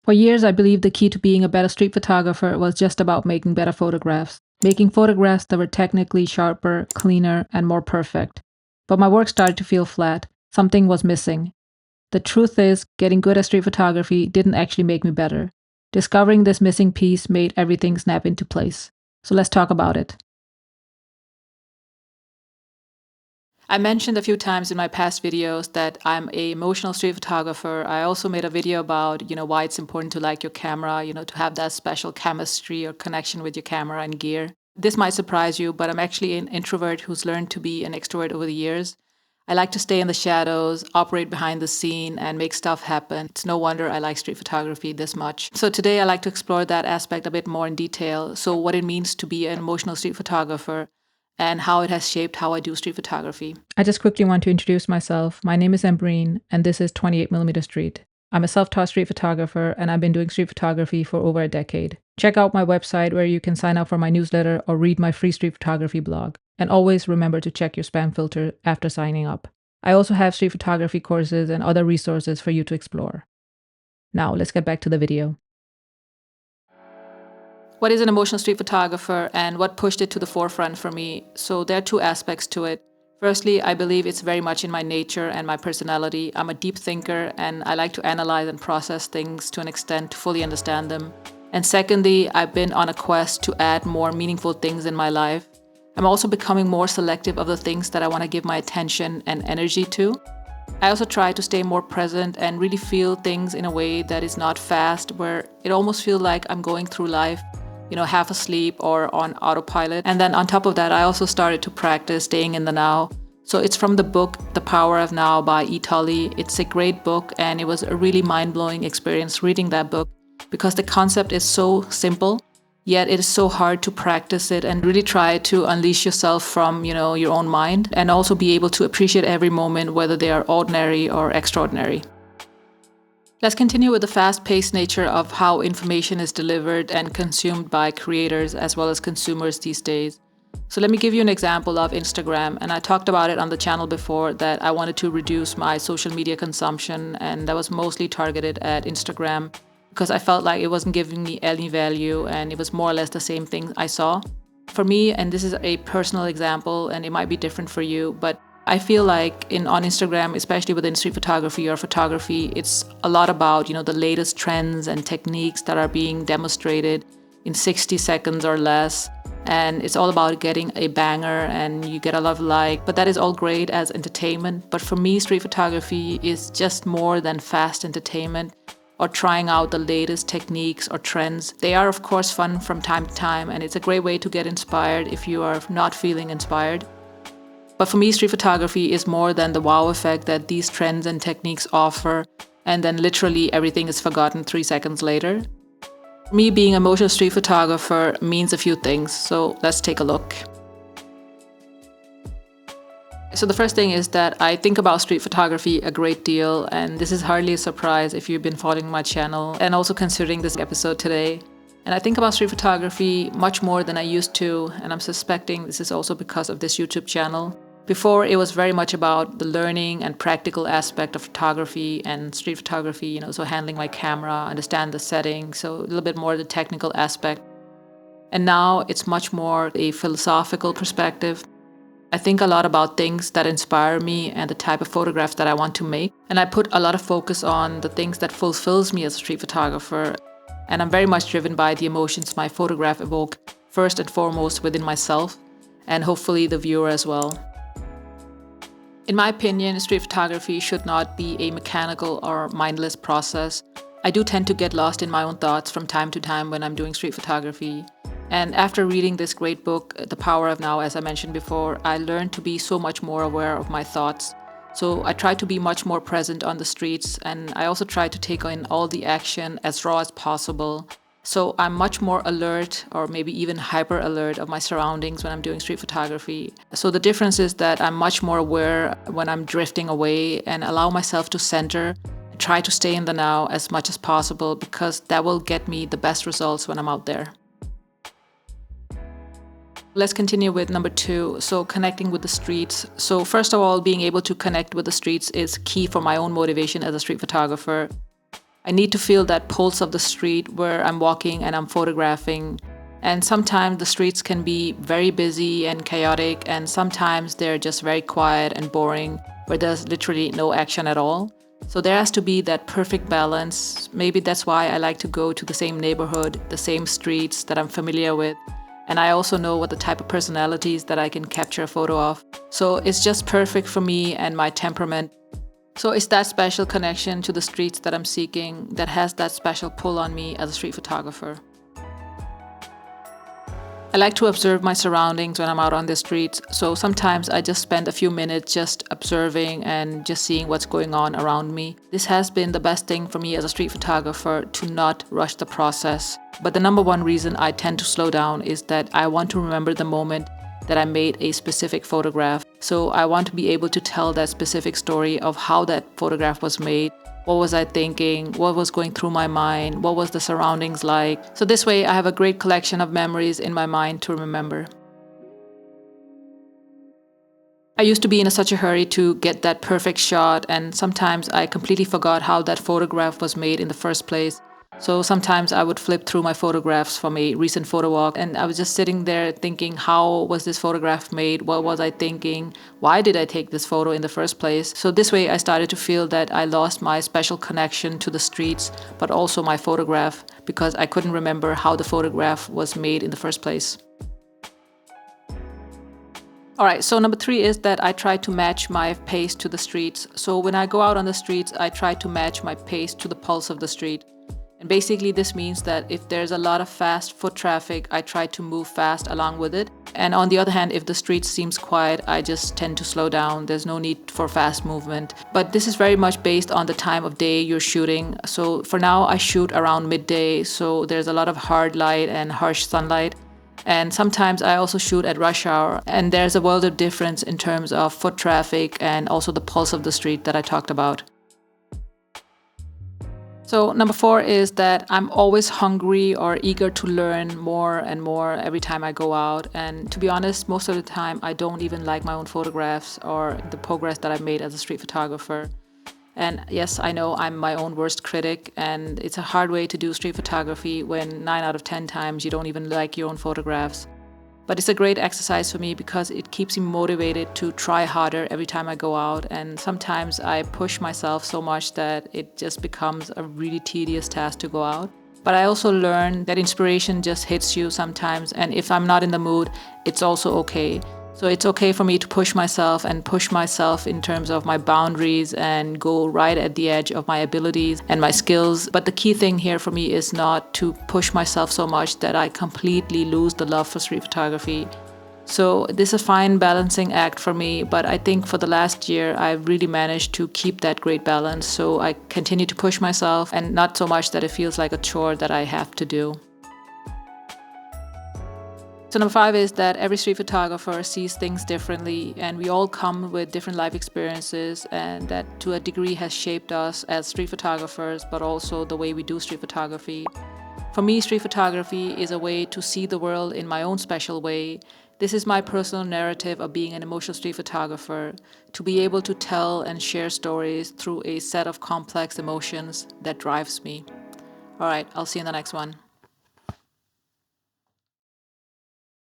For years, I believed the key to being a better street photographer was just about making better photographs, making photographs that were technically sharper, cleaner, and more perfect. But my work started to feel flat. Something was missing. The truth is, getting good at street photography didn't actually make me better. Discovering this missing piece made everything snap into place. So let's talk about it. I mentioned a few times in my past videos that I'm an emotional street photographer. I also made a video about, why it's important to like your camera, to have that special chemistry or connection with your camera and gear. This might surprise you, but I'm actually an introvert who's learned to be an extrovert over the years. I like to stay in the shadows, operate behind the scene, and make stuff happen. It's no wonder I like street photography this much. So today I like to explore that aspect a bit more in detail. So what it means to be an emotional street photographer, and how it has shaped how I do street photography. I just quickly want to introduce myself. My name is Embreen, and this is 28mm Street. I'm a self-taught street photographer, and I've been doing street photography for over a decade. Check out my website where you can sign up for my newsletter or read my free street photography blog. And always remember to check your spam filter after signing up. I also have street photography courses and other resources for you to explore. Now, let's get back to the video. What is an emotional street photographer and what pushed it to the forefront for me? So there are two aspects to it. Firstly, I believe it's very much in my nature and my personality. I'm a deep thinker and I like to analyze and process things to an extent to fully understand them. And secondly, I've been on a quest to add more meaningful things in my life. I'm also becoming more selective of the things that I want to give my attention and energy to. I also try to stay more present and really feel things in a way that is not fast, where it almost feels like I'm going through life half asleep or on autopilot. And then on top of that, I also started to practice staying in the now. So it's from the book, The Power of Now by E. Tully. It's a great book and it was a really mind-blowing experience reading that book because the concept is so simple, yet it is so hard to practice it and really try to unleash yourself from, your own mind and also be able to appreciate every moment, whether they are ordinary or extraordinary. Let's continue with the fast-paced nature of how information is delivered and consumed by creators as well as consumers these days. So let me give you an example of Instagram, and I talked about it on the channel before that I wanted to reduce my social media consumption, and that was mostly targeted at Instagram because I felt like it wasn't giving me any value and it was more or less the same thing I saw. For me, and this is a personal example and it might be different for you, but I feel like on Instagram, especially within street photography or photography, it's a lot about, the latest trends and techniques that are being demonstrated in 60 seconds or less. And it's all about getting a banger and you get a lot of like, but that is all great as entertainment. But for me, street photography is just more than fast entertainment or trying out the latest techniques or trends. They are, of course, fun from time to time, and it's a great way to get inspired if you are not feeling inspired. But for me, street photography is more than the wow effect that these trends and techniques offer, and then literally everything is forgotten 3 seconds later. Me being an emotional street photographer means a few things, so let's take a look. So the first thing is that I think about street photography a great deal, and this is hardly a surprise if you've been following my channel and also considering this episode today. And I think about street photography much more than I used to, and I'm suspecting this is also because of this YouTube channel. Before, it was very much about the learning and practical aspect of photography and street photography, so handling my camera, understand the setting, so a little bit more the technical aspect. And now it's much more a philosophical perspective. I think a lot about things that inspire me and the type of photographs that I want to make. And I put a lot of focus on the things that fulfills me as a street photographer. And I'm very much driven by the emotions my photograph evoke, first and foremost within myself, and hopefully the viewer as well. In my opinion, street photography should not be a mechanical or mindless process. I do tend to get lost in my own thoughts from time to time when I'm doing street photography. And after reading this great book, The Power of Now, as I mentioned before, I learned to be so much more aware of my thoughts. So I try to be much more present on the streets, and I also try to take in all the action as raw as possible. So I'm much more alert, or maybe even hyper alert, of my surroundings when I'm doing street photography. So the difference is that I'm much more aware when I'm drifting away and allow myself to center and try to stay in the now as much as possible, because that will get me the best results when I'm out there. Let's continue with number 2, so connecting with the streets. So first of all, being able to connect with the streets is key for my own motivation as a street photographer. I need to feel that pulse of the street where I'm walking and I'm photographing. And sometimes the streets can be very busy and chaotic, and sometimes they're just very quiet and boring, where there's literally no action at all. So there has to be that perfect balance. Maybe that's why I like to go to the same neighborhood, the same streets that I'm familiar with. And I also know what the type of personalities that I can capture a photo of. So it's just perfect for me and my temperament. So it's that special connection to the streets that I'm seeking that has that special pull on me as a street photographer. I like to observe my surroundings when I'm out on the streets, so sometimes I just spend a few minutes just observing and just seeing what's going on around me. This has been the best thing for me as a street photographer, to not rush the process. But the number one reason I tend to slow down is that I want to remember the moment that I made a specific photograph. So I want to be able to tell that specific story of how that photograph was made. What was I thinking? What was going through my mind? What was the surroundings like? So this way I have a great collection of memories in my mind to remember. I used to be in such a hurry to get that perfect shot, and sometimes I completely forgot how that photograph was made in the first place. So sometimes I would flip through my photographs from a recent photo walk, and I was just sitting there thinking, how was this photograph made? What was I thinking? Why did I take this photo in the first place? So this way I started to feel that I lost my special connection to the streets, but also my photograph, because I couldn't remember how the photograph was made in the first place. All right, so number 3 is that I try to match my pace to the streets. So when I go out on the streets, I try to match my pace to the pulse of the street. And basically this means that if there's a lot of fast foot traffic, I try to move fast along with it. And on the other hand, if the street seems quiet, I just tend to slow down. There's no need for fast movement. But this is very much based on the time of day you're shooting. So for now, I shoot around midday, so there's a lot of hard light and harsh sunlight. And sometimes I also shoot at rush hour, and there's a world of difference in terms of foot traffic and also the pulse of the street that I talked about. So number 4 is that I'm always hungry or eager to learn more and more every time I go out. And to be honest, most of the time I don't even like my own photographs or the progress that I've made as a street photographer. And yes, I know I'm my own worst critic, and it's a hard way to do street photography when 9 out of 10 times you don't even like your own photographs. But it's a great exercise for me because it keeps me motivated to try harder every time I go out. And sometimes I push myself so much that it just becomes a really tedious task to go out. But I also learn that inspiration just hits you sometimes. And if I'm not in the mood, it's also okay. So it's okay for me to push myself in terms of my boundaries and go right at the edge of my abilities and my skills. But the key thing here for me is not to push myself so much that I completely lose the love for street photography. So this is a fine balancing act for me, but I think for the last year, I've really managed to keep that great balance. So I continue to push myself, and not so much that it feels like a chore that I have to do. So number 5 is that every street photographer sees things differently, and we all come with different life experiences, and that to a degree has shaped us as street photographers, but also the way we do street photography. For me, street photography is a way to see the world in my own special way. This is my personal narrative of being an emotional street photographer, to be able to tell and share stories through a set of complex emotions that drives me. All right, I'll see you in the next one.